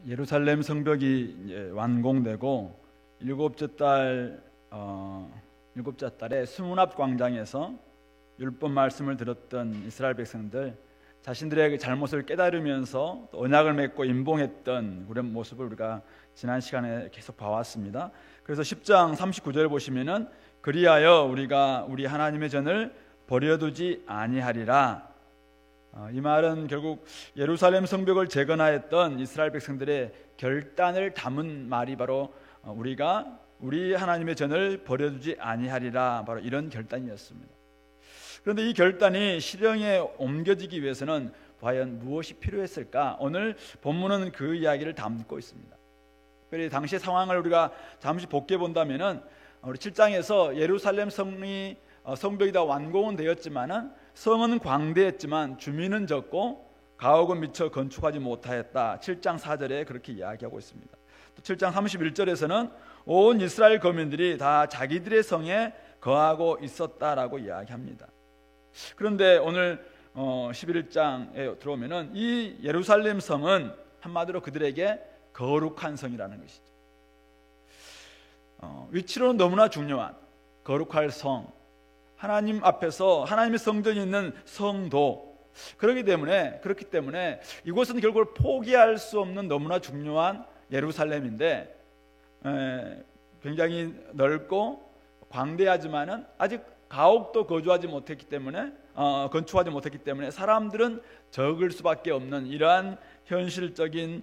예루살렘 성벽이 완공되고 일곱째 달에 수문앞 광장에서 율법 말씀을 들었던 이스라엘 백성들, 자신들의 잘못을 깨달으면서 언약을 맺고 임봉했던 그런 모습을 우리가 지난 시간에 계속 봐왔습니다. 그래서 10장 39절 보시면은 그리하여 우리가 우리 하나님의 전을 버려두지 아니하리라. 이 말은 결국 예루살렘 성벽을 재건하였던 이스라엘 백성들의 결단을 담은 말이 바로 우리가 우리 하나님의 전을 버려두지 아니하리라, 바로 이런 결단이었습니다. 그런데 이 결단이 실행에 옮겨지기 위해서는 과연 무엇이 필요했을까? 오늘 본문은 그 이야기를 담고 있습니다. 특별히 당시의 상황을 우리가 잠시 복귀해 본다면은 우리 7장에서 예루살렘 성벽이 다 완공은 되었지만은 성은 광대했지만 주민은 적고 가옥은 미처 건축하지 못하였다. 7장 4절에 그렇게 이야기하고 있습니다. 또 7장 31절에서는 온 이스라엘 거민들이 다 자기들의 성에 거하고 있었다라고 이야기합니다. 그런데 오늘 11장에 들어오면은 이 예루살렘 성은 한마디로 그들에게 거룩한 성이라는 것이죠. 위치로는 너무나 중요한 거룩할 성, 하나님 앞에서 하나님의 성전이 있는 성도, 그렇기 때문에 이곳은 결국 포기할 수 없는 너무나 중요한 예루살렘인데, 굉장히 넓고 광대하지만은 아직 가옥도 건축하지 못했기 때문에 사람들은 적을 수밖에 없는 이러한 현실적인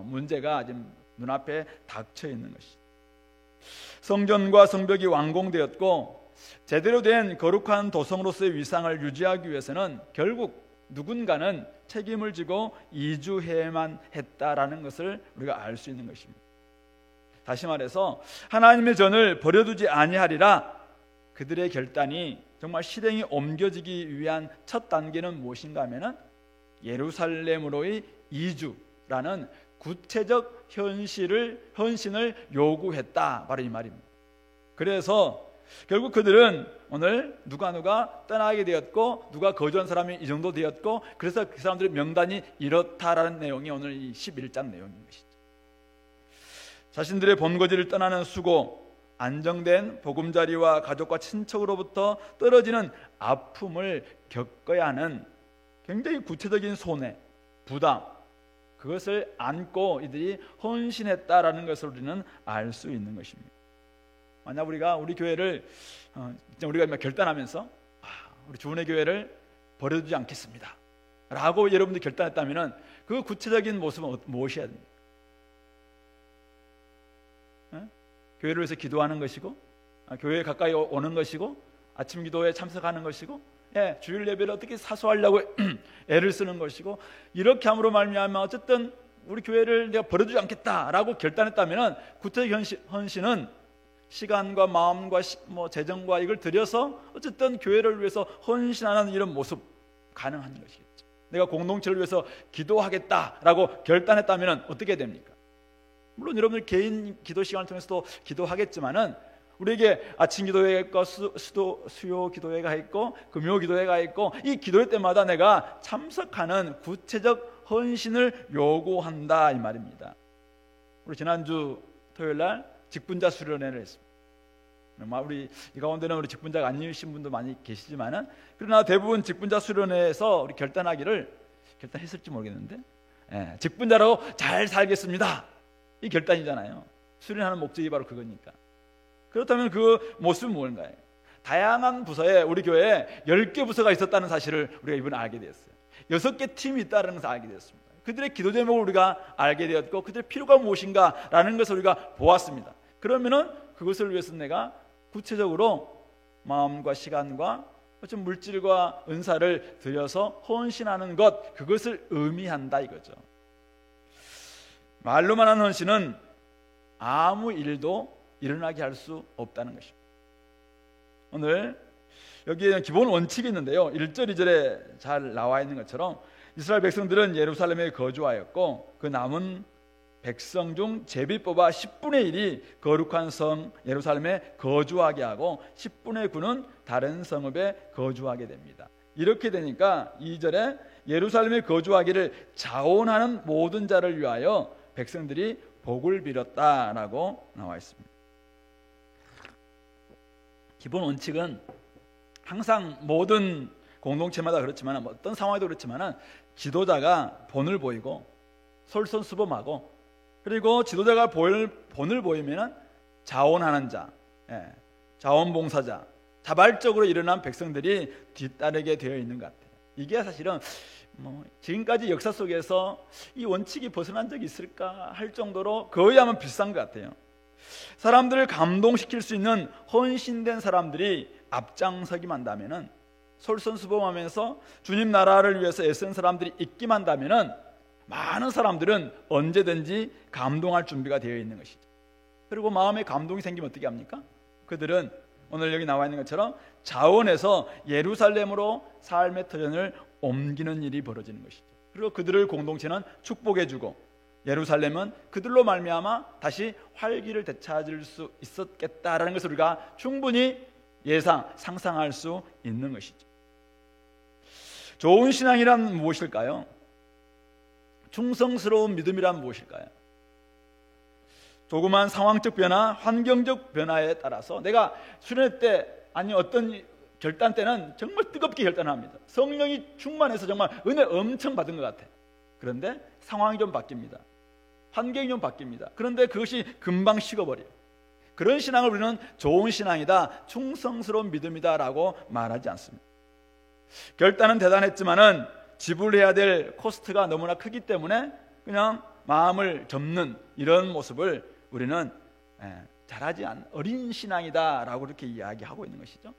문제가 지금 눈앞에 닥쳐 있는 것이죠. 성전과 성벽이 완공되었고 제대로 된 거룩한 도성으로서의 위상을 유지하기 위해서는 결국 누군가는 책임을 지고 이주해야만 했다라는 것을 우리가 알 수 있는 것입니다. 다시 말해서 하나님의 전을 버려두지 아니하리라, 그들의 결단이 정말 실행에 옮겨지기 위한 첫 단계는 무엇인가 하면은 예루살렘으로의 이주라는 구체적 헌신을 요구했다, 바로 이 말입니다. 그래서 결국 그들은 오늘 누가 떠나게 되었고 누가 거주한 사람이 이 정도 되었고, 그래서 그 사람들의 명단이 이렇다라는 내용이 오늘 이 11장 내용인 것이죠. 자신들의 본거지를 떠나는 수고, 안정된 보금자리와 가족과 친척으로부터 떨어지는 아픔을 겪어야 하는 굉장히 구체적인 손해, 부담, 그것을 안고 이들이 헌신했다라는 것을 우리는 알 수 있는 것입니다. 만약 우리 교회를 우리가 결단하면서 우리 주은혜 교회를 버려두지 않겠습니다 라고 여러분들이 결단했다면 그 구체적인 모습은 무엇이어야 됩니까? 교회를 위해서 기도하는 것이고, 교회에 가까이 오는 것이고, 아침 기도에 참석하는 것이고, 주일 예배를 어떻게 사수하려고 애를 쓰는 것이고, 이렇게 함으로 말미암아 어쨌든 우리 교회를 내가 버려두지 않겠다라고 결단했다면 구체적 헌신은 시간과 마음과 재정과 이걸 들여서 어쨌든 교회를 위해서 헌신하는 이런 모습 가능한 것이겠죠. 내가 공동체를 위해서 기도하겠다라고 결단했다면 어떻게 됩니까? 물론 여러분들 개인 기도 시간을 통해서도 기도하겠지만은 우리에게 아침 기도회가 있고 수요 기도회가 있고 금요 기도회가 있고, 이 기도회 때마다 내가 참석하는 구체적 헌신을 요구한다, 이 말입니다. 우리 지난주 토요일날 직분자 수련회를 했습니다. 우리 이 가운데는 우리 직분자가 아니신 분도 많이 계시지만은, 그러나 대부분 직분자 수련회에서 우리 결단했을지 모르겠는데, 직분자로 잘 살겠습니다, 이 결단이잖아요. 수련하는 목적이 바로 그거니까. 그렇다면 그 모습은 뭔가요? 다양한 부서에 우리 교회에 10개 부서가 있었다는 사실을 우리가 이번에 알게 되었어요. 6개 팀이 있다는 것을 알게 되었습니다. 그들의 기도 제목을 우리가 알게 되었고, 그들의 필요가 무엇인가라는 것을 우리가 보았습니다. 그러면은 그것을 위해서 내가 구체적으로 마음과 시간과 어떤 물질과 은사를 들여서 헌신하는 것, 그것을 의미한다 이거죠. 말로만 하는 헌신은 아무 일도 일어나게 할 수 없다는 것입니다. 오늘 여기에는 기본 원칙이 있는데요, 1절 2절에 잘 나와 있는 것처럼 이스라엘 백성들은 예루살렘에 거주하였고, 그 남은 백성 중 제비 뽑아 10분의 1이 거룩한 성 예루살렘에 거주하게 하고 10분의 9는 다른 성읍에 거주하게 됩니다. 이렇게 되니까 2절에 예루살렘에 거주하기를 자원하는 모든 자를 위하여 백성들이 복을 빌었다라고 나와 있습니다. 기본 원칙은 항상 모든 공동체마다 그렇지만 어떤 상황에도 그렇지만 지도자가 본을 보이고 솔선수범하고, 그리고 지도자가 본을 보이면 자원하는 자, 자원봉사자, 자발적으로 일어난 백성들이 뒤따르게 되어 있는 것 같아요. 이게 사실은 지금까지 역사 속에서 이 원칙이 벗어난 적이 있을까 할 정도로 거의 하면 비슷한 것 같아요. 사람들을 감동시킬 수 있는 헌신된 사람들이 앞장서기만 한다면은, 솔선수범하면서 주님 나라를 위해서 애쓴 사람들이 있기만 한다면은 많은 사람들은 언제든지 감동할 준비가 되어 있는 것이죠. 그리고 마음에 감동이 생기면 어떻게 합니까? 그들은 오늘 여기 나와 있는 것처럼 자원해서 예루살렘으로 삶의 터전을 옮기는 일이 벌어지는 것이죠. 그리고 그들을 공동체는 축복해주고 예루살렘은 그들로 말미암아 다시 활기를 되찾을 수 있었겠다라는 것을 우리가 충분히 상상할 수 있는 것이죠. 좋은 신앙이란 무엇일까요? 충성스러운 믿음이란 무엇일까요? 조그만 상황적 변화, 환경적 변화에 따라서 내가 수련회 때 아니 어떤 결단 때는 정말 뜨겁게 결단합니다. 성령이 충만해서 정말 은혜 엄청 받은 것 같아요. 그런데 상황이 좀 바뀝니다. 환경이 좀 바뀝니다. 그런데 그것이 금방 식어버려요. 그런 신앙을 우리는 좋은 신앙이다, 충성스러운 믿음이다 라고 말하지 않습니다. 결단은 대단했지만은 지불해야 될 코스트가 너무나 크기 때문에 그냥 마음을 접는 이런 모습을 우리는 잘하지 않은 어린 신앙이다 라고 이렇게 이야기하고 있는 것이죠.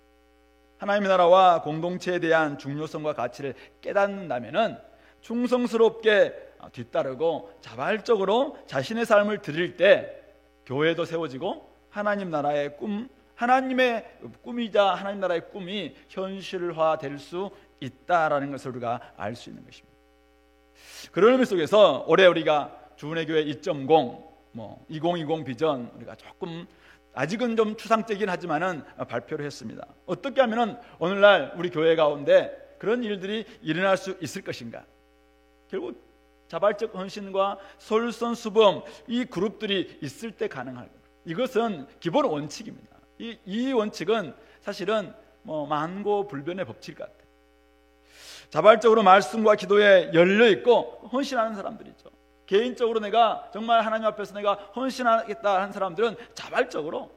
하나님의 나라와 공동체에 대한 중요성과 가치를 깨닫는다면은 충성스럽게 뒤따르고 자발적으로 자신의 삶을 드릴 때 교회도 세워지고 하나님 나라의 하나님의 꿈이자 하나님 나라의 꿈이 현실화될 수 있다라는 것을 우리가 알 수 있는 것입니다. 그런 의미 속에서 올해 우리가 주은혜 교회 2.0 2020 비전 우리가 조금 아직은 좀 추상적이긴 하지만은 발표를 했습니다. 어떻게 하면은 오늘날 우리 교회 가운데 그런 일들이 일어날 수 있을 것인가? 결국 자발적 헌신과 솔선수범 이 그룹들이 있을 때 가능할 것. 이것은 기본 원칙입니다. 이 원칙은 사실은 만고불변의 법칙 같아요. 자발적으로 말씀과 기도에 열려 있고 헌신하는 사람들이죠. 개인적으로 내가 정말 하나님 앞에서 내가 헌신하겠다 하는 사람들은 자발적으로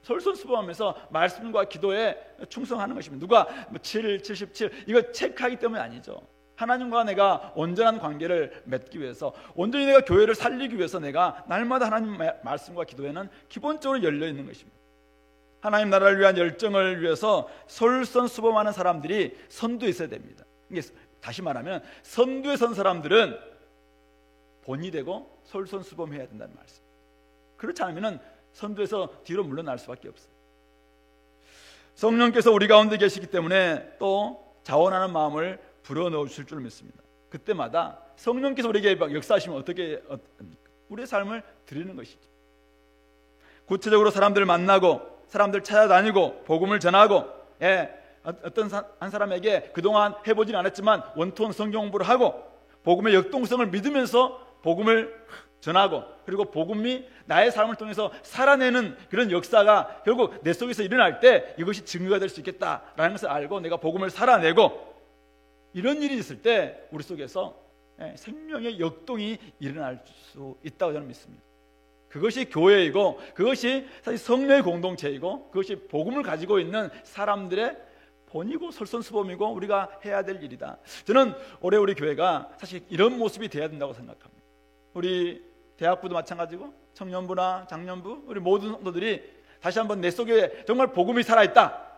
솔선수범하면서 말씀과 기도에 충성하는 것입니다. 누가 7, 77 이거 체크하기 때문에 아니죠. 하나님과 내가 온전한 관계를 맺기 위해서, 온전히 내가 교회를 살리기 위해서 내가 날마다 하나님 말씀과 기도에는 기본적으로 열려 있는 것입니다. 하나님 나라를 위한 열정을 위해서 솔선수범하는 사람들이 선두에 있어야 됩니다. 이게 다시 말하면 선두에 선 사람들은 본이 되고 솔선수범해야 된다는 말씀. 그렇지 않으면 선두에서 뒤로 물러날 수밖에 없어요. 성령께서 우리 가운데 계시기 때문에 또 자원하는 마음을 불어넣으실 줄 믿습니다. 그때마다 성령께서 우리에게 역사하시면 어떻게 우리의 삶을 드리는 것이죠. 구체적으로 사람들을 만나고 사람들 찾아다니고 복음을 전하고, 어떤 한 사람에게 그동안 해보진 않았지만 원투원 성경 공부를 하고 복음의 역동성을 믿으면서 복음을 전하고, 그리고 복음이 나의 삶을 통해서 살아내는 그런 역사가 결국 내 속에서 일어날 때 이것이 증거가 될 수 있겠다라는 것을 알고 내가 복음을 살아내고, 이런 일이 있을 때 우리 속에서 생명의 역동이 일어날 수 있다고 저는 믿습니다. 그것이 교회이고 그것이 사실 성령의 공동체이고 그것이 복음을 가지고 있는 사람들의 본이고 솔선수범이고 우리가 해야 될 일이다. 저는 올해 우리 교회가 사실 이런 모습이 돼야 된다고 생각합니다. 우리 대학부도 마찬가지고 청년부나 장년부 우리 모든 성도들이 다시 한번 내 속에 정말 복음이 살아있다,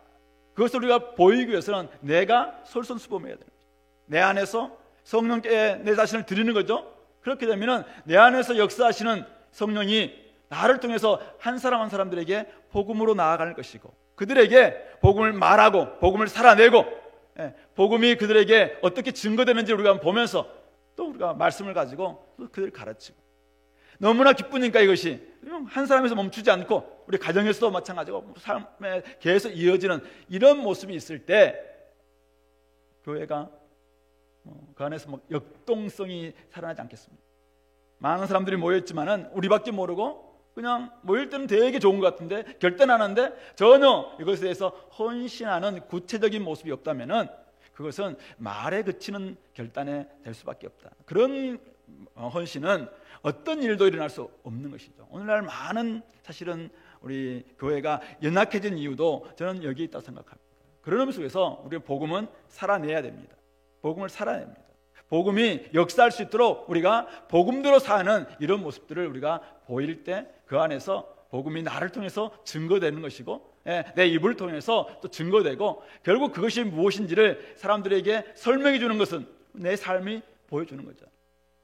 그것을 우리가 보이기 위해서는 내가 솔선수범해야 됩니다. 내 안에서 성령께 내 자신을 드리는 거죠. 그렇게 되면 내 안에서 역사하시는 성령이 나를 통해서 한 사람 한 사람들에게 복음으로 나아가는 것이고, 그들에게 복음을 말하고 복음을 살아내고, 복음이 그들에게 어떻게 증거되는지 우리가 보면서 또 우리가 말씀을 가지고 또 그들을 가르치고, 너무나 기쁘니까 이것이 한 사람에서 멈추지 않고 우리 가정에서도 마찬가지고 삶에 계속 이어지는 이런 모습이 있을 때 교회가 그 안에서 역동성이 살아나지 않겠습니다. 많은 사람들이 모였지만은 우리밖에 모르고 그냥 모일 때는 되게 좋은 것 같은데 결단하는데 전혀 이것에 대해서 헌신하는 구체적인 모습이 없다면은 그것은 말에 그치는 결단에 될 수밖에 없다. 그런 헌신은 어떤 일도 일어날 수 없는 것이죠. 오늘날 많은 사실은 우리 교회가 연약해진 이유도 저는 여기에 있다고 생각합니다. 그런 의미 속에서 우리 복음은 살아내야 됩니다. 복음을 살아냅니다. 복음이 역사할 수 있도록 우리가 복음대로 사는 이런 모습들을 우리가 보일 때 그 안에서 복음이 나를 통해서 증거되는 것이고 내 입을 통해서 또 증거되고 결국 그것이 무엇인지를 사람들에게 설명해 주는 것은 내 삶이 보여주는 거죠.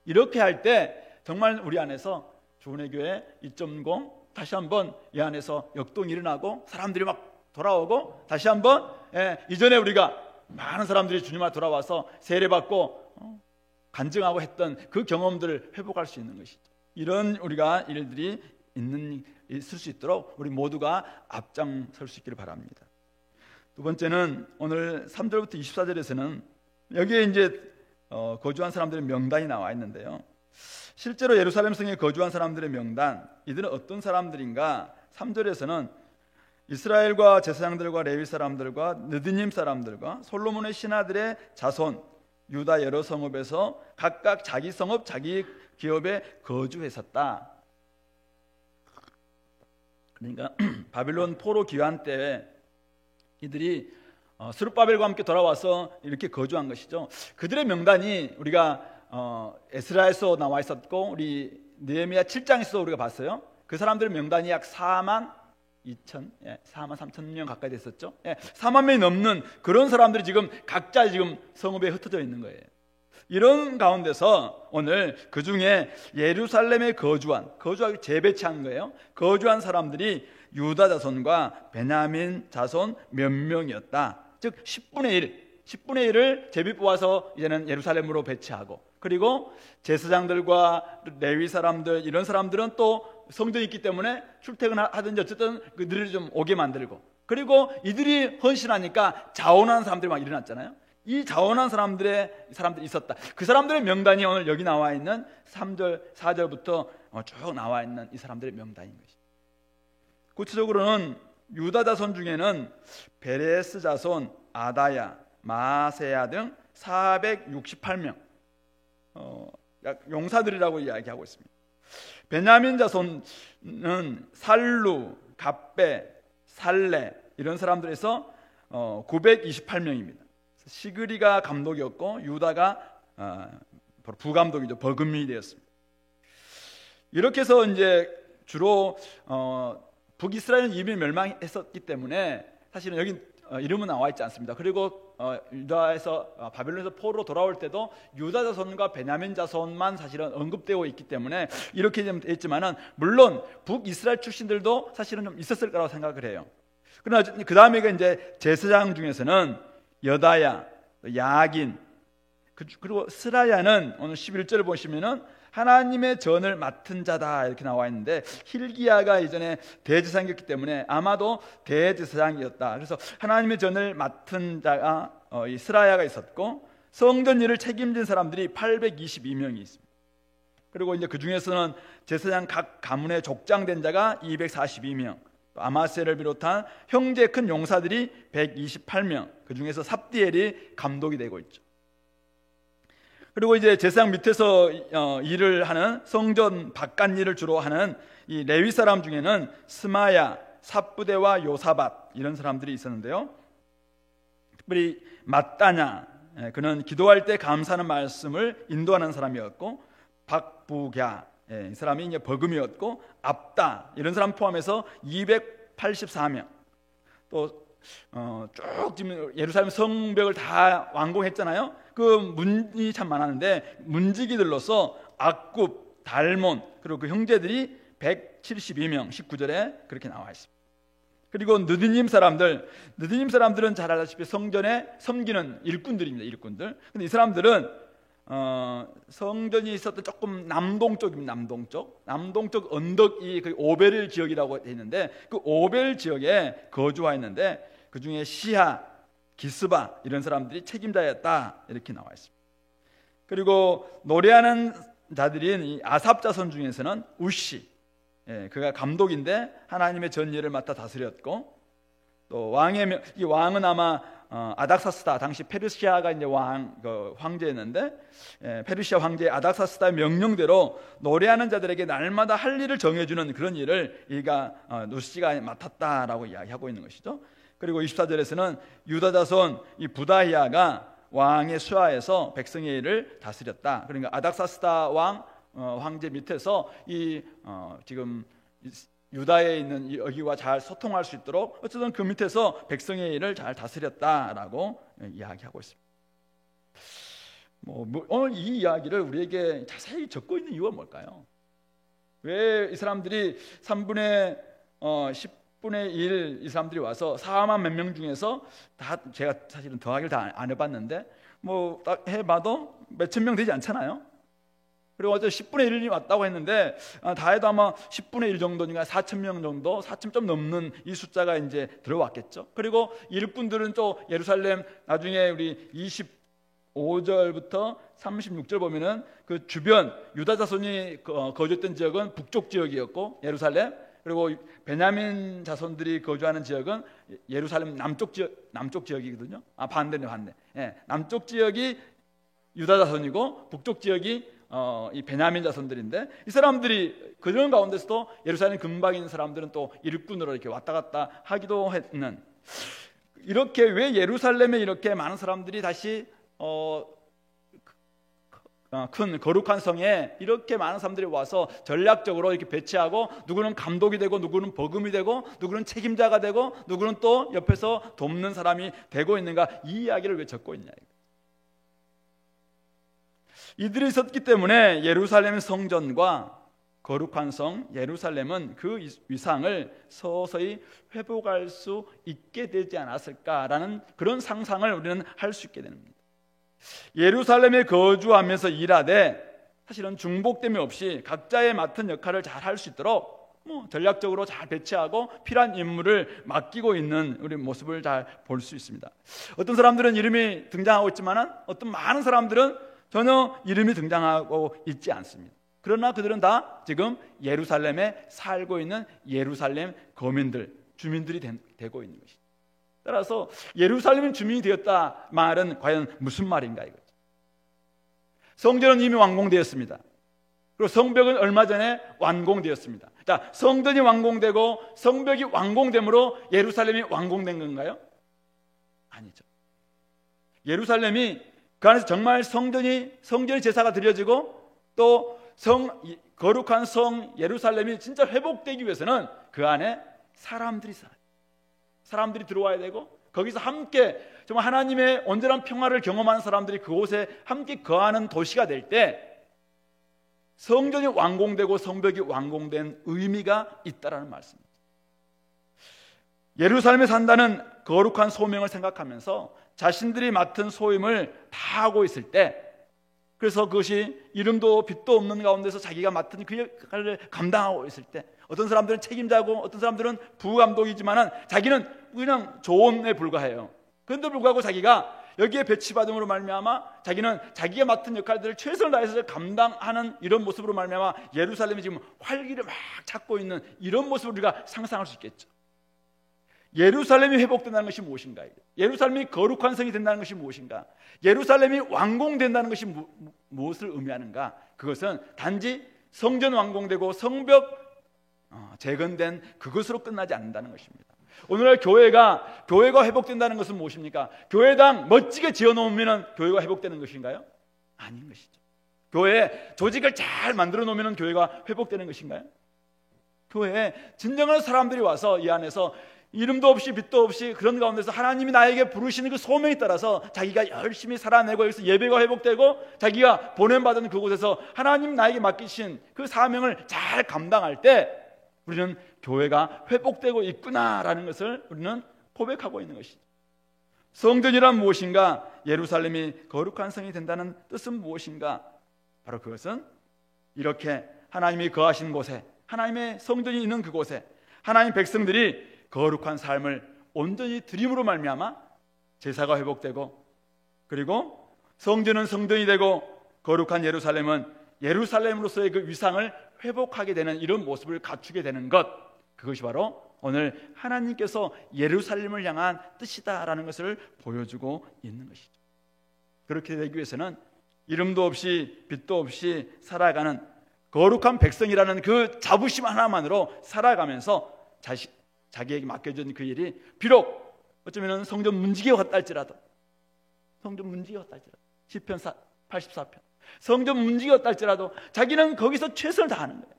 이렇게 할 때 정말 우리 안에서 주은혜 교회 2.0 다시 한번 이 안에서 역동이 일어나고 사람들이 막 돌아오고 다시 한번 이전에 우리가 많은 사람들이 주님 앞에 돌아와서 세례받고 간증하고 했던 그 경험들을 회복할 수 있는 것이죠. 이런 우리가 일들이 있을 수 있도록 우리 모두가 앞장설 수 있기를 바랍니다. 두 번째는 오늘 3절부터 24절에서는 여기에 이제 거주한 사람들의 명단이 나와 있는데요. 실제로 예루살렘 성에 거주한 사람들의 명단, 이들은 어떤 사람들인가? 3절에서는 이스라엘과 제사장들과 레위 사람들과 느디님 사람들과 솔로몬의 신하들의 자손, 유다 여러 성읍에서 각각 자기 성읍, 자기 기업에 거주했었다. 그러니까 바빌론 포로 귀환 때 이들이 스룹바벨과 함께 돌아와서 이렇게 거주한 것이죠. 그들의 명단이 우리가 에스라에서 나와 있었고 우리 느헤미야 7장에서 우리가 봤어요. 그 사람들의 명단이 약 4만 3천 명 가까이 됐었죠. 4만 명이 넘는 그런 사람들이 지금 각자 지금 성읍에 흩어져 있는 거예요. 이런 가운데서 오늘 그 중에 예루살렘에 거주하기 재배치한 거예요. 거주한 사람들이 유다 자손과 베냐민 자손 몇 명이었다. 즉 10분의 1을 제비 뽑아서 이제는 예루살렘으로 배치하고, 그리고 제사장들과 레위 사람들 이런 사람들은 또 성전이 있기 때문에 출퇴근하든지 어쨌든 그들을 좀 오게 만들고, 그리고 이들이 헌신하니까 자원하는 사람들이 막 일어났잖아요. 이 자원한 사람들이 있었다. 그 사람들의 명단이 오늘 여기 나와 있는 3절 4절부터 쭉 나와 있는 이 사람들의 명단인 것이죠. 구체적으로는 유다 자손 중에는 베레스 자손 아다야, 마세야 등 468명 용사들이라고 이야기하고 있습니다. 베냐민 자손은 살루, 갑베, 살레 이런 사람들에서 928명입니다. 시그리가 감독이었고 유다가 부감독이죠. 버금이 되었습니다. 이렇게 해서 이제 주로 북이스라엘은 이미 멸망했었기 때문에 사실은 여기 이름은 나와 있지 않습니다. 그리고 유다에서 바벨론에서 포로로 돌아올 때도 유다 자손과 베냐민 자손만 사실은 언급되어 있기 때문에 이렇게 됐지만은 물론 북이스라엘 출신들도 사실은 좀 있었을 거라고 생각을 해요. 그러나 그 다음에 이제 제사장 중에서는 여다야, 야긴, 그리고 스라야는 오늘 11절을 보시면은 하나님의 전을 맡은 자다 이렇게 나와 있는데, hil기야가 이전에 대제사장이었기 때문에 아마도 대제사장이었다. 그래서 하나님의 전을 맡은 자가 이 스라야가 있었고, 성전 일을 책임진 사람들이 822명이 있습니다. 그리고 이제 그 중에서는 제사장 각 가문에 족장된 자가 242명, 아마세를 비롯한 형제 큰 용사들이 128명, 그 중에서 삽디엘이 감독이 되고 있죠. 그리고 이제 제사장 밑에서 일을 하는 성전 바깥 일을 주로 하는 이 레위 사람 중에는 스마야, 삽부대와 요사밧 이런 사람들이 있었는데요. 특별히 mat다냐, 그는 기도할 때 감사하는 말씀을 인도하는 사람이었고, 박부갸, 이 사람이 이제 버금이었고, 압다 이런 사람 포함해서 284명. 또 쭉 지금 예루살렘 성벽을 다 완공했잖아요. 그 문이 참 많았는데 문지기들로서 악굽, 달몬 그리고 그 형제들이 172명 19절에 그렇게 나와 있습니다. 그리고 느디님 사람들은 잘 알다시피 성전에 섬기는 일꾼들입니다. 일꾼들. 근데 이 사람들은 성전이 있었던 조금 남동쪽입니다. 남동쪽 언덕이 그 오벨 지역이라고 되어 있는데 그 오벨 지역에 거주하였는데 그 중에 시하, 기스바 이런 사람들이 책임자였다 이렇게 나와 있습니다. 그리고 노래하는 자들인 이 아삽 자손 중에서는 우시, 그가 감독인데 하나님의 전일을 맡아 다스렸고, 또 이 왕은 아마 아닥사스다, 당시 페르시아가 이제 황제였는데, 페르시아 황제 아닥사스다의 명령대로 노래하는 자들에게 날마다 할 일을 정해주는 그런 일을 누시가 맡았다라고 이야기하고 있는 것이죠. 그리고 24절에서는 유다 자손 이 부다히아가 왕의 수하에서 백성의 일을 다스렸다. 그러니까 아닥사스다 황제 밑에서 지금 유다에 있는 여기와 잘 소통할 수 있도록 어쨌든 그 밑에서 백성의 일을 잘 다스렸다라고 이야기하고 있습니다. 오늘 이 이야기를 우리에게 자세히 적고 있는 이유가 뭘까요? 왜 이 사람들이 10분의 1 이 사람들이 와서 4만 몇 명 중에서 다, 제가 사실은 더하기를 다 안 해봤는데 딱 해봐도 몇천 명 되지 않잖아요. 그리고 어제 10분의 1이 왔다고 했는데 다 해도 아마 10분의 1 정도니까 4천 명 정도, 4천 좀 넘는 이 숫자가 이제 들어왔겠죠. 그리고 일꾼들은 또 예루살렘, 나중에 우리 25절부터 36절 보면은 그 주변 유다 자손이 거주했던 지역은 북쪽 지역이었고 예루살렘, 그리고 베냐민 자손들이 거주하는 지역은 예루살렘 남쪽 지역이거든요. 반대. 남쪽 지역이 유다 자손이고 북쪽 지역이 이 베냐민 자손들인데, 이 사람들이 그런 가운데서도 예루살렘 근방에 있는 사람들은 또 일꾼으로 이렇게 왔다 갔다 하기도 했는, 이렇게 왜 예루살렘에 이렇게 많은 사람들이 다시 큰 거룩한 성에 이렇게 많은 사람들이 와서 전략적으로 이렇게 배치하고, 누구는 감독이 되고 누구는 버금이 되고 누구는 책임자가 되고 누구는 또 옆에서 돕는 사람이 되고 있는가, 이 이야기를 왜 적고 있냐. 이들이 있었기 때문에 예루살렘 성전과 거룩한 성 예루살렘은 그 위상을 서서히 회복할 수 있게 되지 않았을까라는 그런 상상을 우리는 할 수 있게 됩니다. 예루살렘에 거주하면서 일하되 사실은 중복됨이 없이 각자의 맡은 역할을 잘 할 수 있도록 전략적으로 잘 배치하고 필요한 임무를 맡기고 있는 우리 모습을 잘 볼 수 있습니다. 어떤 사람들은 이름이 등장하고 있지만 어떤 많은 사람들은 전혀 이름이 등장하고 있지 않습니다. 그러나 그들은 다 지금 예루살렘에 살고 있는 예루살렘 거민들, 주민들이 되고 있는 것이죠. 따라서 예루살렘 주민이 되었다 말은 과연 무슨 말인가 이거죠. 성전은 이미 완공되었습니다. 그리고 성벽은 얼마 전에 완공되었습니다. 자, 성전이 완공되고 성벽이 완공됨으로 예루살렘이 완공된 건가요? 아니죠. 예루살렘이 그 안에서 정말 성전의 제사가 드려지고 또 거룩한 성 예루살렘이 진짜 회복되기 위해서는 그 안에 사람들이 들어와야 되고, 거기서 함께 정말 하나님의 온전한 평화를 경험하는 사람들이 그곳에 함께 거하는 도시가 될 때 성전이 완공되고 성벽이 완공된 의미가 있다라는 말씀입니다. 예루살렘에 산다는 거룩한 소명을 생각하면서 자신들이 맡은 소임을 다 하고 있을 때, 그래서 그것이 이름도 빛도 없는 가운데서 자기가 맡은 그 역할을 감당하고 있을 때, 어떤 사람들은 책임자고 어떤 사람들은 부감독이지만 자기는 그냥 조언에 불과해요. 그런데 불구하고 자기가 여기에 배치받음으로 말미암아 자기는 자기가 맡은 역할들을 최선을 다해서 감당하는 이런 모습으로 말미암아 예루살렘이 지금 활기를 막 찾고 있는 이런 모습을 우리가 상상할 수 있겠죠. 예루살렘이 회복된다는 것이 무엇인가? 예루살렘이 거룩한 성이 된다는 것이 무엇인가? 예루살렘이 완공된다는 것이 무엇을 의미하는가? 그것은 단지 성전 완공되고 성벽 재건된 그것으로 끝나지 않는다는 것입니다. 오늘날 교회가 회복된다는 것은 무엇입니까? 교회당 멋지게 지어놓으면 교회가 회복되는 것인가요? 아닌 것이죠. 교회 조직을 잘 만들어 놓으면 교회가 회복되는 것인가요? 교회에 진정한 사람들이 와서 이 안에서 이름도 없이 빛도 없이 그런 가운데서 하나님이 나에게 부르시는 그 소명에 따라서 자기가 열심히 살아내고 여기서 예배가 회복되고 자기가 보냄받은 그곳에서 하나님 나에게 맡기신 그 사명을 잘 감당할 때 우리는 교회가 회복되고 있구나라는 것을 우리는 고백하고 있는 것이죠. 성전이란 무엇인가? 예루살렘이 거룩한 성이 된다는 뜻은 무엇인가? 바로 그것은 이렇게 하나님이 거하신 곳에, 하나님의 성전이 있는 그곳에 하나님 백성들이 거룩한 삶을 온전히 드림으로 말미암아 제사가 회복되고, 그리고 성전은 성전이 되고 거룩한 예루살렘은 예루살렘으로서의 그 위상을 회복하게 되는 이런 모습을 갖추게 되는 것, 그것이 바로 오늘 하나님께서 예루살렘을 향한 뜻이다라는 것을 보여주고 있는 것이죠. 그렇게 되기 위해서는 이름도 없이 빛도 없이 살아가는 거룩한 백성이라는 그 자부심 하나만으로 살아가면서 자기에게 맡겨진 그 일이 비록 어쩌면 성전 문지기가 같다 할지라도, 성전 문지기가 같다 할지라도, 시편 84편 성전 문지기가 같다 할지라도 자기는 거기서 최선을 다하는 거예요.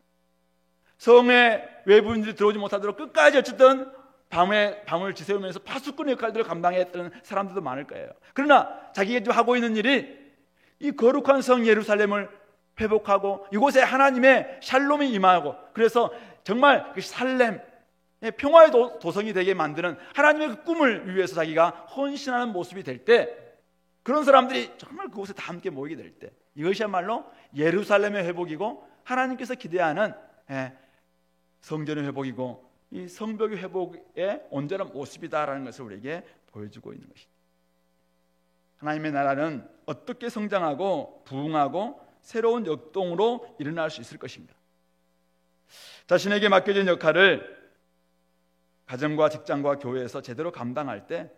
성에 외부인들이 들어오지 못하도록 끝까지 어쨌든 밤을 지새우면서 파수꾼의 역할들을 감당했던 사람들도 많을 거예요. 그러나 자기가 하고 있는 일이 이 거룩한 성 예루살렘을 회복하고 이곳에 하나님의 샬롬이 임하고, 그래서 정말 그 살렘 평화의 도성이 되게 만드는 하나님의 그 꿈을 위해서 자기가 헌신하는 모습이 될 때, 그런 사람들이 정말 그곳에 다 함께 모이게 될 때, 이것이야말로 예루살렘의 회복이고 하나님께서 기대하는 성전의 회복이고 이 성벽의 회복의 온전한 모습이다라는 것을 우리에게 보여주고 있는 것이죠. 하나님의 나라는 어떻게 성장하고 부흥하고 새로운 역동으로 일어날 수 있을 것입니다. 자신에게 맡겨진 역할을 가정과 직장과 교회에서 제대로 감당할 때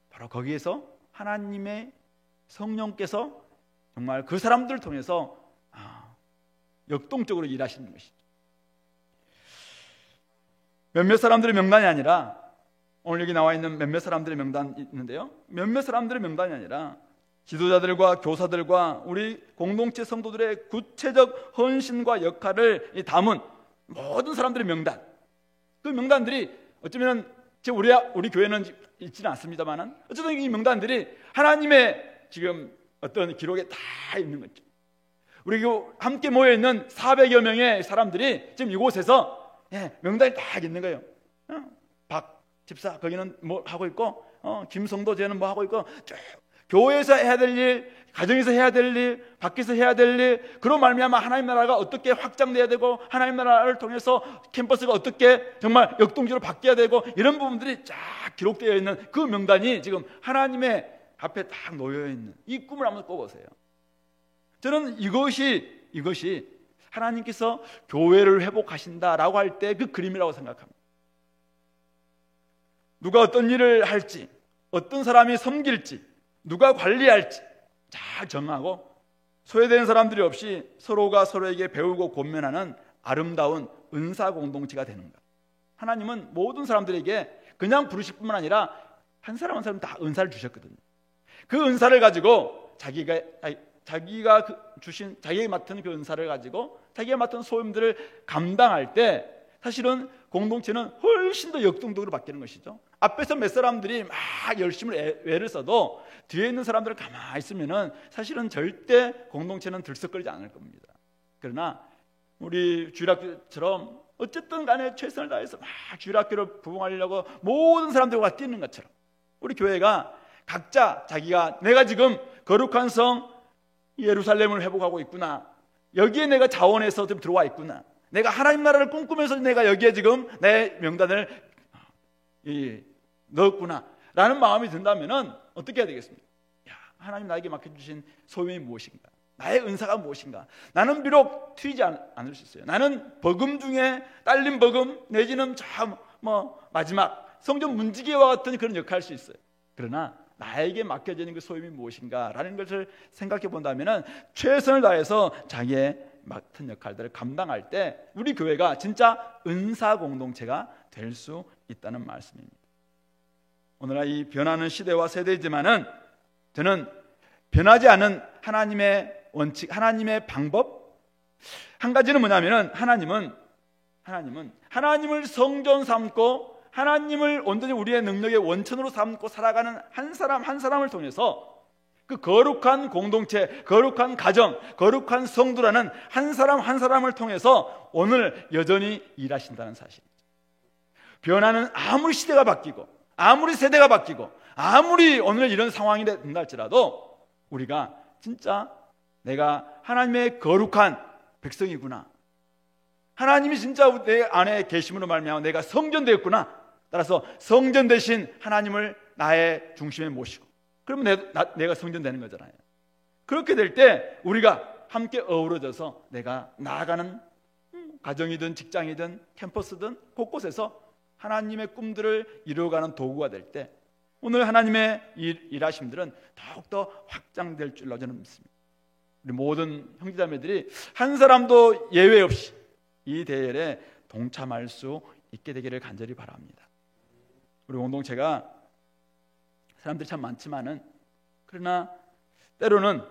바로 거기에서 하나님의 성령께서 정말 그 사람들을 통해서 역동적으로 일하시는 것이죠. 몇몇 사람들의 명단이 아니라, 오늘 여기 나와 있는 몇몇 사람들의 명단이 있는데요, 몇몇 사람들의 명단이 아니라 지도자들과 교사들과 우리 공동체 성도들의 구체적 헌신과 역할을 담은 모든 사람들의 명단, 그 명단들이 어쩌면 우리 교회는 있지는 않습니다만 어쨌든 이 명단들이 하나님의 지금 어떤 기록에 다 있는 거죠. 우리 함께 모여있는 400여 명의 사람들이 지금 이곳에서 명단이 다 있는 거예요. 박 집사 거기는 뭐 하고 있고, 김성도 쟤는 뭐 하고 있고, 쭉 교회에서 해야 될 일, 가정에서 해야 될 일, 밖에서 해야 될 일, 그로 말미암아 하나님 나라가 어떻게 확장돼야 되고 하나님 나라를 통해서 캠퍼스가 어떻게 정말 역동적으로 바뀌어야 되고, 이런 부분들이 쫙 기록되어 있는 그 명단이 지금 하나님의 앞에 딱 놓여 있는 이 꿈을 한번 꿔보세요. 저는 이것이 하나님께서 교회를 회복하신다라고 할 때 그 그림이라고 생각합니다. 누가 어떤 일을 할지, 어떤 사람이 섬길지, 누가 관리할지 잘 정하고 소외된 사람들이 없이 서로가 서로에게 배우고 권면하는 아름다운 은사 공동체가 되는 것. 하나님은 모든 사람들에게 그냥 부르실 뿐만 아니라 한 사람 한 사람 다 은사를 주셨거든요. 그 은사를 가지고 자기가 주신, 자기에게 맡은 그 은사를 가지고 자기가 맡은 소임들을 감당할 때 사실은 공동체는 훨씬 더 역동적으로 바뀌는 것이죠. 앞에서 몇 사람들이 막 열심히 애를 써도 뒤에 있는 사람들은 가만히 있으면은 사실은 절대 공동체는 들썩거리지 않을 겁니다. 그러나 우리 주일학교처럼 어쨌든 간에 최선을 다해서 막 주일학교를 부흥하려고 모든 사람들과 뛰는 것처럼 우리 교회가 각자 내가 지금 거룩한 성 예루살렘을 회복하고 있구나, 여기에 내가 자원해서 좀 들어와 있구나, 내가 하나님 나라를 꿈꾸면서 내가 여기에 지금 내 명단을 넣었구나 라는 마음이 든다면 어떻게 해야 되겠습니까? 하나님 나에게 맡겨주신 소명이 무엇인가, 나의 은사가 무엇인가. 나는 비록 튀지 않을 수 있어요. 나는 버금 중에 딸린 버금 내지는 마지막 성전 문지기와 같은 그런 역할을 할 수 있어요. 그러나 나에게 맡겨지는 그 소임이 무엇인가라는 것을 생각해 본다면 최선을 다해서 자기의 맡은 역할들을 감당할 때 우리 교회가 진짜 은사 공동체가 될 수 있다는 말씀입니다. 오늘날 이 변하는 시대와 세대이지만은 저는 변하지 않은 하나님의 원칙, 하나님의 방법 한 가지는 뭐냐면은 하나님을 성전 삼고 하나님을 온전히 우리의 능력의 원천으로 삼고 살아가는 한 사람 한 사람을 통해서 그 거룩한 공동체, 거룩한 가정, 거룩한 성도라는 한 사람 한 사람을 통해서 오늘 여전히 일하신다는 사실입니다. 변하는 아무리 시대가 바뀌고 아무리 세대가 바뀌고 아무리 오늘 이런 상황이 된다 할지라도 우리가 진짜 내가 하나님의 거룩한 백성이구나, 하나님이 진짜 내 안에 계심으로 말미암아 내가 성전되었구나, 따라서 성전 대신 하나님을 나의 중심에 모시고 그러면 내가 성전되는 거잖아요. 그렇게 될 때 우리가 함께 어우러져서 내가 나아가는 가정이든 직장이든 캠퍼스든 곳곳에서 하나님의 꿈들을 이루어가는 도구가 될 때 오늘 하나님의 일하심들은 더욱더 확장될 줄로 저는 믿습니다. 우리 모든 형제자매들이 한 사람도 예외 없이 이 대열에 동참할 수 있게 되기를 간절히 바랍니다. 우리 공동체가 사람들이 참 많지만은 그러나 때로는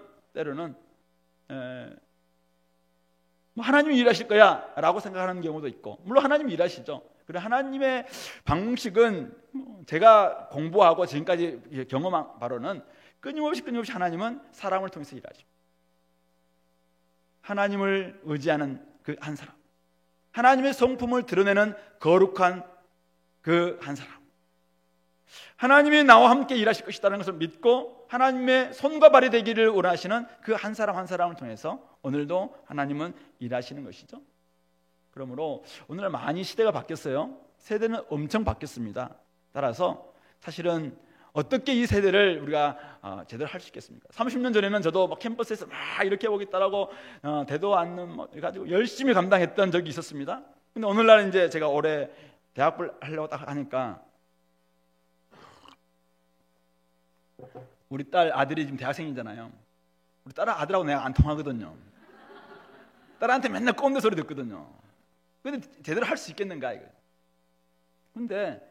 뭐 하나님이 일하실 거야 라고 생각하는 경우도 있고, 물론 하나님이 일하시죠. 그러나 하나님의 방식은 제가 공부하고 지금까지 경험한 바로는 끊임없이 하나님은 사람을 통해서 일하십니다. 하나님을 의지하는 그 한 사람, 하나님의 성품을 드러내는 거룩한 그 한 사람, 하나님이 나와 함께 일하실 것이라는 것을 믿고 하나님의 손과 발이 되기를 원하시는 그 한 사람 한 사람을 통해서 오늘도 하나님은 일하시는 것이죠. 그러므로 오늘날 많이 시대가 바뀌었어요. 세대는 엄청 바뀌었습니다. 따라서 사실은 어떻게 이 세대를 우리가 제대로 할 수 있겠습니까? 30년 전에는 저도 막 캠퍼스에서 막 이렇게 해보겠다라고 대도 않는 뭐 가지고 열심히 감당했던 적이 있었습니다. 근데 오늘날 이제 제가 올해 대학을 하려고 딱 하니까 우리 딸 아들이 지금 대학생이잖아요. 우리 딸 아들하고 내가 안 통하거든요. 딸한테 맨날 꼰대 소리 듣거든요. 근데 제대로 할 수 있겠는가 이거. 근데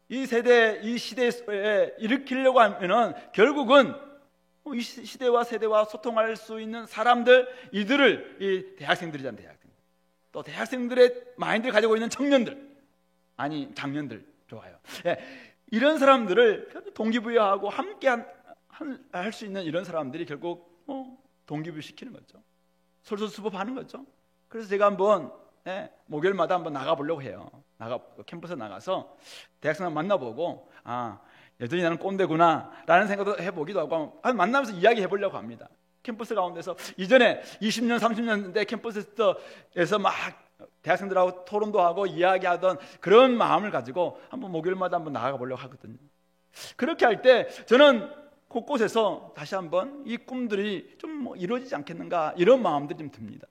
이 세대, 이 시대에 일으키려고 하면은 결국은 이 시대와 세대와 소통할 수 있는 사람들, 이들을 이 대학생들이잖아요. 대학생. 또 대학생들의 마인드를 가지고 있는 청년들, 아니 장년들 좋아요. 예, 이런 사람들을 동기부여하고 함께 할 수 있는 이런 사람들이 결국 동기부여시키는 거죠. 솔선수범하는 거죠. 그래서 제가 한번 목요일마다 한번 나가보려고 해요. 캠퍼스에 나가서 대학생을 만나보고 여전히 나는 꼰대구나 라는 생각도 해보기도 하고 만나면서 이야기해보려고 합니다. 캠퍼스 가운데서 이전에 20년 30년대 캠퍼스에서 막 대학생들하고 토론도 하고 이야기하던 그런 마음을 가지고 한번 목요일마다 한번 나가보려고 하거든요. 그렇게 할 때 저는 곳곳에서 다시 한번 이 꿈들이 좀 이루어지지 않겠는가 이런 마음들이 좀 듭니다.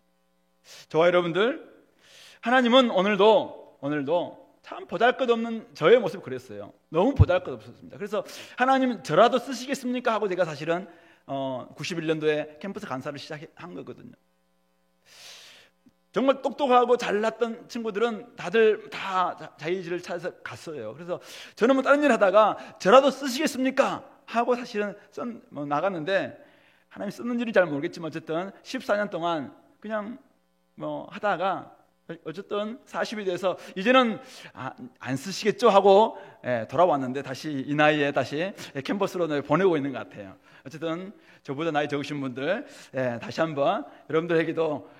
저와 여러분들, 하나님은 오늘도 참 보잘것없는 저의 모습을 그렸어요. 너무 보잘것없었습니다. 그래서 하나님은 저라도 쓰시겠습니까? 하고 제가 사실은 91년도에 캠퍼스 간사를 시작한 거거든요. 정말 똑똑하고 잘났던 친구들은 다들 다 자기질을 찾아서 갔어요. 그래서 저는 뭐 다른 일 하다가 저라도 쓰시겠습니까? 하고 사실은 나갔는데 하나님 쓰는지는 잘 모르겠지만 어쨌든 14년 동안 그냥 하다가 어쨌든 40이 돼서 이제는 안 쓰시겠죠 하고 돌아왔는데 다시 이 나이에 다시 캠퍼스로 보내고 있는 것 같아요. 어쨌든 저보다 나이 적으신 분들 다시 한번 여러분들에게도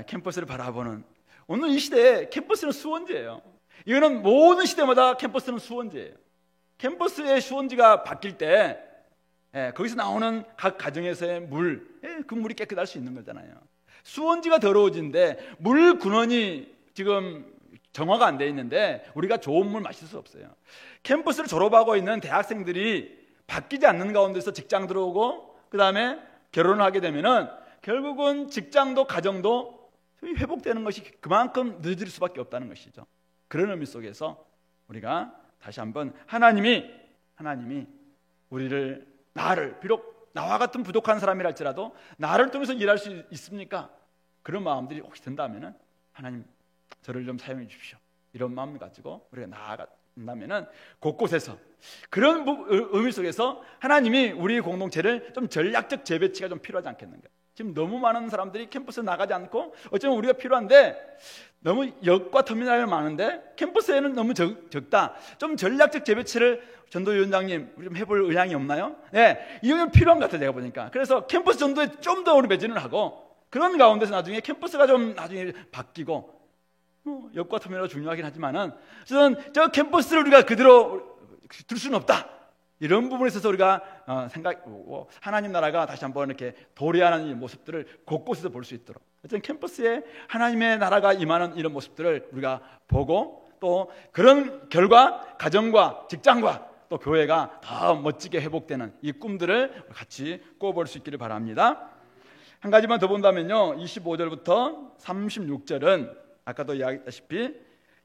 캠퍼스를 바라보는, 오늘 이 시대에 캠퍼스는 수원지예요. 이거는 모든 시대마다 캠퍼스는 수원지예요. 캠퍼스의 수원지가 바뀔 때 거기서 나오는 각 가정에서의 그 물이 깨끗할 수 있는 거잖아요. 수원지가 더러워진데 물 근원이 지금 정화가 안 돼 있는데 우리가 좋은 물 마실 수 없어요. 캠퍼스를 졸업하고 있는 대학생들이 바뀌지 않는 가운데서 직장 들어오고 그 다음에 결혼을 하게 되면은 결국은 직장도 가정도 회복되는 것이 그만큼 늦을 수밖에 없다는 것이죠. 그런 의미 속에서 우리가 다시 한번 하나님이 나를 비록 나와 같은 부족한 사람이라 할지라도 나를 통해서 일할 수 있습니까? 그런 마음들이 혹시 든다면은 하나님 저를 좀 사용해 주십시오. 이런 마음을 가지고 우리가 나아간다면은 곳곳에서 그런 의미 속에서 하나님이 우리 공동체를 좀 전략적 재배치가 좀 필요하지 않겠는가? 지금 너무 많은 사람들이 캠퍼스에 나가지 않고 어쩌면 우리가 필요한데 너무 역과 터미널이 많은데 캠퍼스에는 너무 적다. 좀 전략적 재배치를 전도위원장님 우리 좀 해볼 의향이 없나요? 네, 이건 필요한 것 같아요. 제가 보니까. 그래서 캠퍼스 전도에 좀 더 우리 매진을 하고 그런 가운데서 나중에 캠퍼스가 좀 나중에 바뀌고 역과 터미널이 중요하긴 하지만은 저 캠퍼스를 우리가 그대로 둘 수는 없다. 이런 부분에 있어서 우리가 하나님 나라가 다시 한번 이렇게 도래하는 이 모습들을 곳곳에서 볼 수 있도록 어쨌든 캠퍼스에 하나님의 나라가 임하는 이런 모습들을 우리가 보고 또 그런 결과 가정과 직장과 또 교회가 더 멋지게 회복되는 이 꿈들을 같이 꿔볼 수 있기를 바랍니다. 한 가지만 더 본다면요, 25절부터 36절은 아까도 이야기했다시피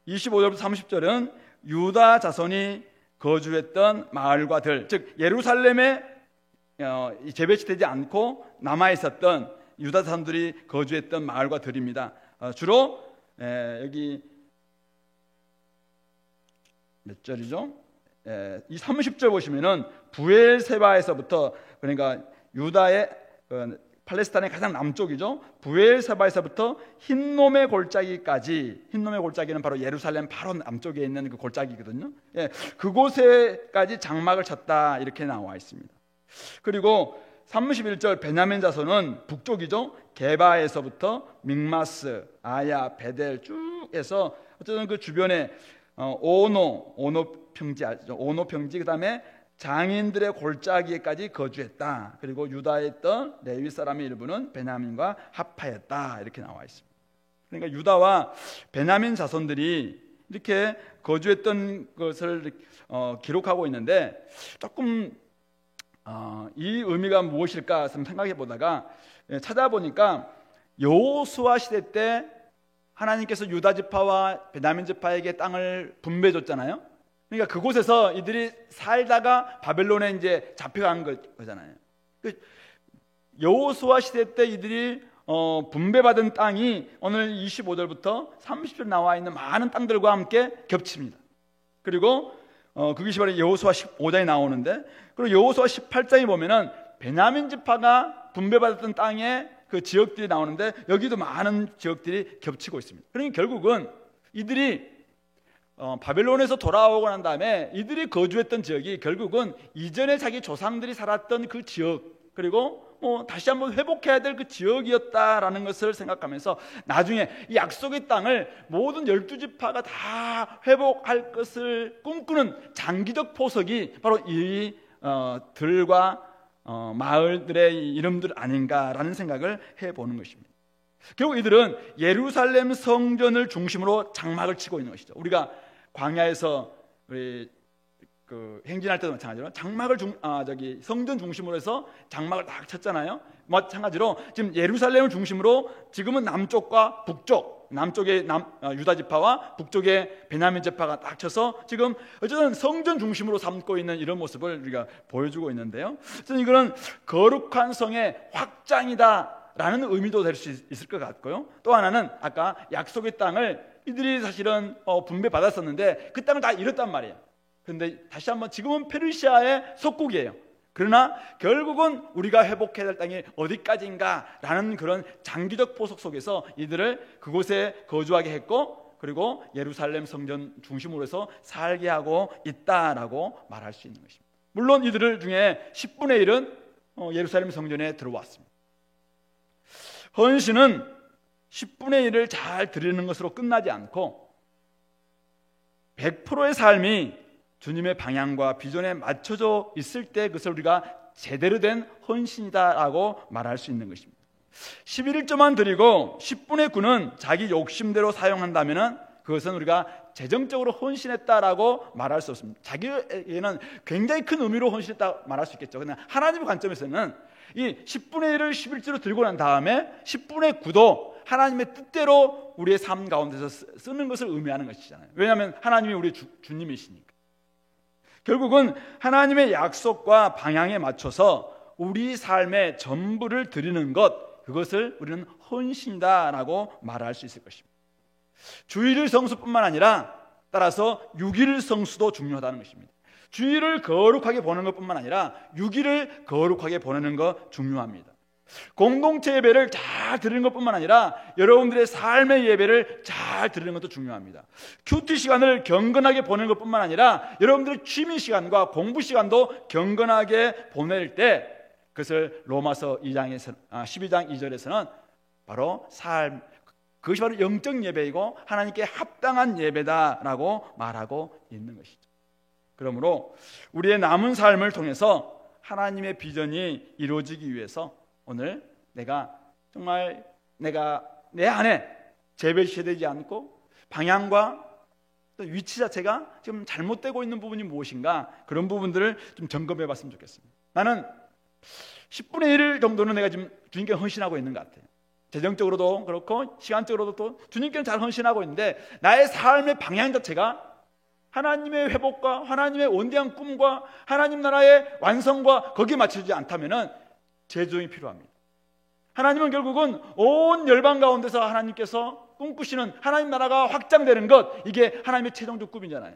25절부터 30절은 유다 자손이 거주했던 마을과 들, 즉 예루살렘에 재배치되지 않고 남아있었던 유다 자손들이 거주했던 마을과 들입니다. 주로 여기 몇 절이죠? 이 30절 보시면은 부엘세바에서부터, 그러니까 유다의 팔레스타인의 가장 남쪽이죠. 부엘세바에서부터 흰놈의 골짜기까지, 흰놈의 골짜기는 바로 예루살렘 바로 남쪽에 있는 그 골짜기거든요. 그곳에까지 장막을 쳤다, 이렇게 나와 있습니다. 그리고 31절 베냐민 자손은 북쪽이죠. 게바에서부터 믹마스, 아야, 베델 쭉 해서 어쨌든 그 주변에 오노 평지 아시죠? 오노 평지, 그다음에 장인들의 골짜기에까지 거주했다. 그리고 유다에 있던 레위 사람의 일부는 베냐민과 합하였다, 이렇게 나와 있습니다. 그러니까 유다와 베냐민 자손들이 이렇게 거주했던 것을 기록하고 있는데, 조금 이 의미가 무엇일까 생각해 보다가 찾아보니까 여호수아 시대 때 하나님께서 유다 지파와 베냐민 지파에게 땅을 분배해 줬잖아요. 그러니까 그곳에서 이들이 살다가 바벨론에 이제 잡혀간 거잖아요. 여호수아 시대 때 이들이 분배받은 땅이 오늘 25절부터 30절 나와 있는 많은 땅들과 함께 겹칩니다. 그리고 그것이 바로 여호수아 15장에 나오는데, 그리고 여호수아 18장에 보면은 베냐민 지파가 분배받았던 땅에 그 지역들이 나오는데, 여기도 많은 지역들이 겹치고 있습니다. 그러니까 결국은 이들이 바벨론에서 돌아오고 난 다음에 이들이 거주했던 지역이 결국은 이전에 자기 조상들이 살았던 그 지역, 그리고 다시 한번 회복해야 될 그 지역이었다라는 것을 생각하면서 나중에 이 약속의 땅을 모든 12지파가 다 회복할 것을 꿈꾸는 장기적 포석이 바로 이 들과 마을들의 이름들 아닌가라는 생각을 해보는 것입니다. 결국 이들은 예루살렘 성전을 중심으로 장막을 치고 있는 것이죠. 우리가 광야에서 우리 행진할 때도 마찬가지로 장막을 성전 중심으로 해서 장막을 딱 쳤잖아요. 마찬가지로 지금 예루살렘을 중심으로 지금은 남쪽과 북쪽, 남쪽에 유다 지파와 북쪽에 베냐민 지파가 딱 쳐서 지금 어쨌든 성전 중심으로 삼고 있는 이런 모습을 우리가 보여주고 있는데요. 저는 이거는 거룩한 성의 확장이다라는 의미도 될 수 있을 것 같고요. 또 하나는 아까 약속의 땅을 이들이 사실은 분배받았었는데 그 땅을 다 잃었단 말이에요. 그런데 다시 한번 지금은 페르시아의 속국이에요. 그러나 결국은 우리가 회복해야 될 땅이 어디까지인가라는 그런 장기적 포석 속에서 이들을 그곳에 거주하게 했고, 그리고 예루살렘 성전 중심으로 해서 살게 하고 있다라고 말할 수 있는 것입니다. 물론 이들 중에 10분의 1은 예루살렘 성전에 들어왔습니다. 헌신은 10분의 1을 잘 드리는 것으로 끝나지 않고 100%의 삶이 주님의 방향과 비전에 맞춰져 있을 때 그것을 우리가 제대로 된 헌신이다라고 말할 수 있는 것입니다. 11조만 드리고 10분의 9는 자기 욕심대로 사용한다면 그것은 우리가 재정적으로 헌신했다라고 말할 수 없습니다. 자기에게는 굉장히 큰 의미로 헌신했다 말할 수 있겠죠. 그러나 하나님의 관점에서는 이 10분의 1을 11조로 들고 난 다음에 10분의 9도 하나님의 뜻대로 우리의 삶 가운데서 쓰는 것을 의미하는 것이잖아요. 왜냐하면 하나님이 우리 주님이시니까. 결국은 하나님의 약속과 방향에 맞춰서 우리 삶의 전부를 드리는 것, 그것을 우리는 헌신이다라고 말할 수 있을 것입니다. 주일 성수뿐만 아니라 따라서 6일 성수도 중요하다는 것입니다. 주일을 거룩하게 보내는 것뿐만 아니라 6일을 거룩하게 보내는 것 중요합니다. 공동체 예배를 잘 드리는 것뿐만 아니라 여러분들의 삶의 예배를 잘 드리는 것도 중요합니다. 큐티 시간을 경건하게 보내는 것뿐만 아니라 여러분들의 취미 시간과 공부 시간도 경건하게 보낼 때 그것을 로마서 12장 2절에서는 바로 그것이 바로 영적 예배이고 하나님께 합당한 예배다라고 말하고 있는 것이죠. 그러므로 우리의 남은 삶을 통해서 하나님의 비전이 이루어지기 위해서 오늘 정말 내가 내 안에 재배치되지 않고 방향과 또 위치 자체가 지금 잘못되고 있는 부분이 무엇인가, 그런 부분들을 좀 점검해 봤으면 좋겠습니다. 나는 10분의 1 정도는 내가 지금 주님께 헌신하고 있는 것 같아요. 재정적으로도 그렇고 시간적으로도 또 주님께는 잘 헌신하고 있는데 나의 삶의 방향 자체가 하나님의 회복과 하나님의 원대한 꿈과 하나님 나라의 완성과 거기에 맞춰지지 않다면 재조정이 필요합니다. 하나님은 결국은 온 열방 가운데서 하나님께서 꿈꾸시는 하나님 나라가 확장되는 것, 이게 하나님의 최종적 꿈이잖아요.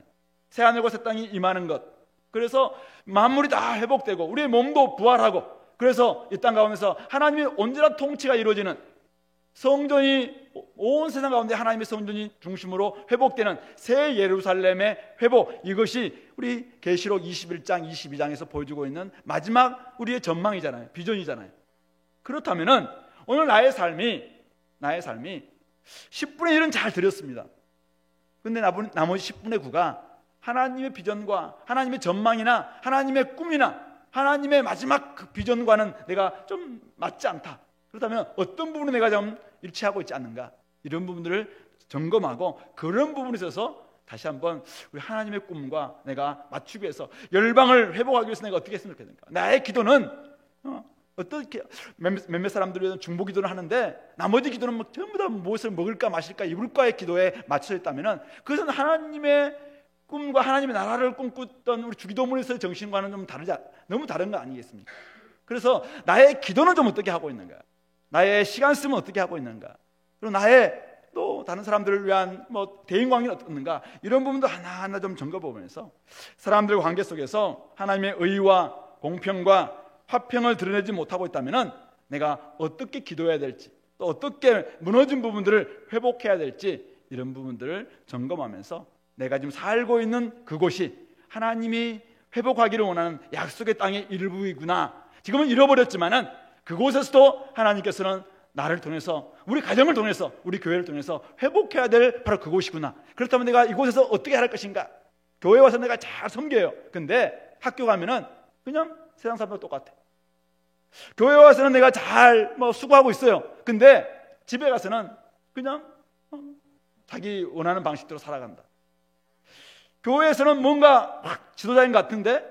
새하늘과 새 땅이 임하는 것. 그래서 만물이 다 회복되고 우리의 몸도 부활하고, 그래서 이 땅 가운데서 하나님의 온전한 통치가 이루어지는 성전이, 온 세상 가운데 하나님의 성전이 중심으로 회복되는 새 예루살렘의 회복, 이것이 우리 계시록 21장 22장에서 보여주고 있는 마지막 우리의 전망이잖아요. 비전이잖아요. 그렇다면은 오늘 나의 삶이 10분의 1은 잘 드렸습니다. 근데 나머지 10분의 9가 하나님의 비전과 하나님의 전망이나 하나님의 꿈이나 하나님의 마지막 그 비전과는 내가 좀 맞지 않다. 그렇다면 어떤 부분에 내가 좀 일치하고 있지 않는가, 이런 부분들을 점검하고 그런 부분에 있어서 다시 한번 우리 하나님의 꿈과 내가 맞추기 위해서, 열방을 회복하기 위해서 내가 어떻게 했으면 좋겠는가. 나의 기도는 어떻게, 몇몇 사람들은 중보 기도를 하는데 나머지 기도는 뭐 전부 다 무엇을 먹을까 마실까 입을까의 기도에 맞춰져 있다면 그것은 하나님의 꿈과 하나님의 나라를 꿈꾸던 우리 주기도문에서의 정신과는 좀 너무 다른 거 아니겠습니까? 그래서 나의 기도는 좀 어떻게 하고 있는가, 나의 시간 쓰면 어떻게 하고 있는가, 그리고 나의 또 다른 사람들을 위한 뭐 대인관계는 어떻는가, 이런 부분도 하나하나 좀 점검해보면서 사람들과 관계 속에서 하나님의 의와 공평과 화평을 드러내지 못하고 있다면 내가 어떻게 기도해야 될지, 또 어떻게 무너진 부분들을 회복해야 될지, 이런 부분들을 점검하면서 내가 지금 살고 있는 그곳이 하나님이 회복하기를 원하는 약속의 땅의 일부이구나, 지금은 잃어버렸지만은 그곳에서도 하나님께서는 나를 통해서, 우리 가정을 통해서, 우리 교회를 통해서 회복해야 될 바로 그곳이구나. 그렇다면 내가 이곳에서 어떻게 할 것인가. 교회 와서 내가 잘 섬겨요. 근데 학교 가면은 그냥 세상 사람과 똑같아. 교회 와서는 내가 잘 수고하고 있어요. 근데 집에 가서는 그냥 자기 원하는 방식대로 살아간다. 교회에서는 뭔가 막 지도자인 것 같은데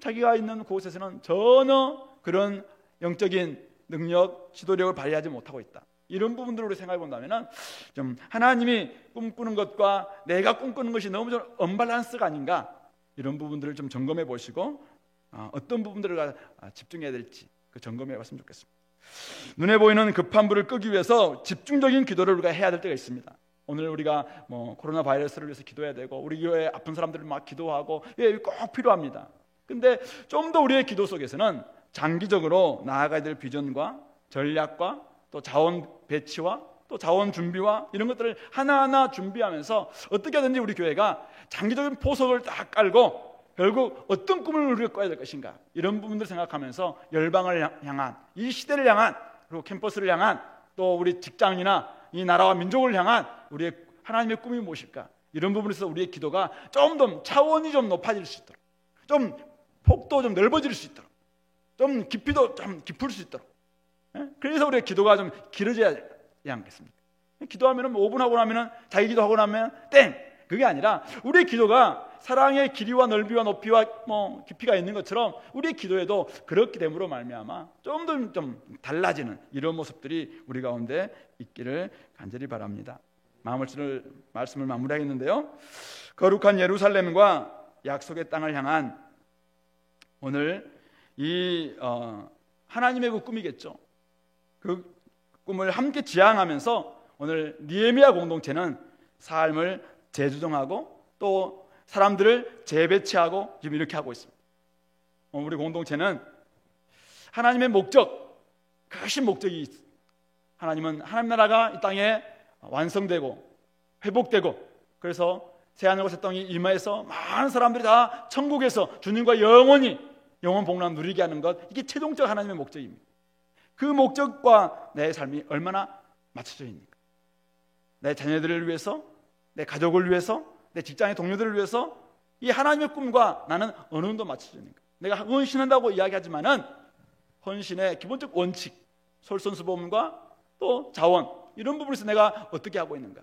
자기가 있는 곳에서는 전혀 그런 영적인 능력, 지도력을 발휘하지 못하고 있다. 이런 부분들을 생각해 본다면 좀 하나님이 꿈꾸는 것과 내가 꿈꾸는 것이 너무 좀 언밸런스가 아닌가, 이런 부분들을 좀 점검해 보시고 어떤 부분들을 집중해야 될지 그 점검해 봤으면 좋겠습니다. 눈에 보이는 급한 불을 끄기 위해서 집중적인 기도를 우리가 해야 될 때가 있습니다. 오늘 우리가 코로나 바이러스를 위해서 기도해야 되고 우리 교회 아픈 사람들을 막 기도하고, 꼭 필요합니다. 근데 좀 더 우리의 기도 속에서는 장기적으로 나아가야 될 비전과 전략과 또 자원 배치와 또 자원 준비와 이런 것들을 하나하나 준비하면서 어떻게 하든지 우리 교회가 장기적인 포석을 딱 깔고 결국 어떤 꿈을 우리가 꿔야 될 것인가, 이런 부분들을 생각하면서 열방을 향한, 이 시대를 향한, 그리고 캠퍼스를 향한, 또 우리 직장이나 이 나라와 민족을 향한 우리의 하나님의 꿈이 무엇일까, 이런 부분에서 우리의 기도가 좀 더 차원이 좀 높아질 수 있도록, 좀 폭도 좀 넓어질 수 있도록, 좀 깊이도 좀 깊을 수 있도록, 그래서 우리의 기도가 좀 길어져야 하지 않겠습니까? 기도하면 5분 하고 나면, 자기 기도하고 나면 땡! 그게 아니라 우리의 기도가 사랑의 길이와 넓이와 높이와 깊이가 있는 것처럼 우리의 기도에도 그렇게 됨으로 말미암아 좀 더 좀 달라지는 이런 모습들이 우리 가운데 있기를 간절히 바랍니다. 말씀을 마무리하겠는데요, 거룩한 예루살렘과 약속의 땅을 향한 오늘 이 하나님의 그 꿈이겠죠. 그 꿈을 함께 지향하면서 오늘 느헤미야 공동체는 삶을 재조정하고 또 사람들을 재배치하고 지금 이렇게 하고 있습니다. 우리 공동체는 하나님의 목적, 크신 목적이 있습니다. 하나님은 하나님 나라가 이 땅에 완성되고 회복되고, 그래서 새하늘과 새 땅이 임하여서 많은 사람들이 다 천국에서 주님과 영원 복락을 누리게 하는 것, 이게 최종적 하나님의 목적입니다. 그 목적과 내 삶이 얼마나 맞춰져 있는가. 내 자녀들을 위해서, 내 가족을 위해서, 내 직장의 동료들을 위해서 이 하나님의 꿈과 나는 어느 정도 맞춰져 있는가. 내가 헌신한다고 이야기하지만은 헌신의 기본적 원칙, 솔선수범과 또 자원, 이런 부분에서 내가 어떻게 하고 있는가.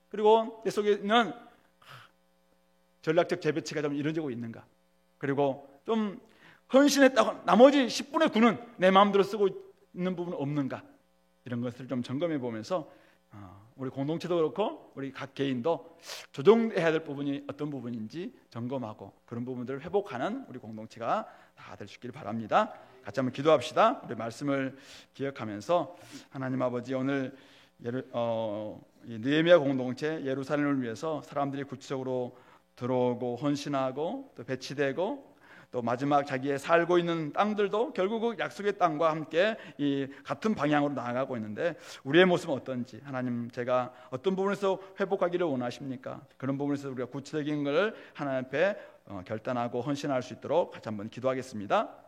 그리고 내 속에 있는 전략적 재배치가 좀 이루어지고 있는가. 그리고 좀 헌신했다고 나머지 10분의 9는 내 마음대로 쓰고 있는 부분은 없는가? 이런 것을 좀 점검해 보면서 우리 공동체도 그렇고 우리 각 개인도 조정해야 될 부분이 어떤 부분인지 점검하고 그런 부분들을 회복하는 우리 공동체가 다 될 수 있기를 바랍니다. 같이 한번 기도합시다. 우리 말씀을 기억하면서 하나님 아버지, 오늘 느헤미야 공동체 예루살렘을 위해서 사람들이 구체적으로 들어오고 헌신하고 또 배치되고 또 마지막 자기의 살고 있는 땅들도 결국 그 약속의 땅과 함께 이 같은 방향으로 나아가고 있는데 우리의 모습은 어떤지, 하나님 제가 어떤 부분에서 회복하기를 원하십니까? 그런 부분에서 우리가 구체적인 걸 하나님 앞에 결단하고 헌신할 수 있도록 같이 한번 기도하겠습니다.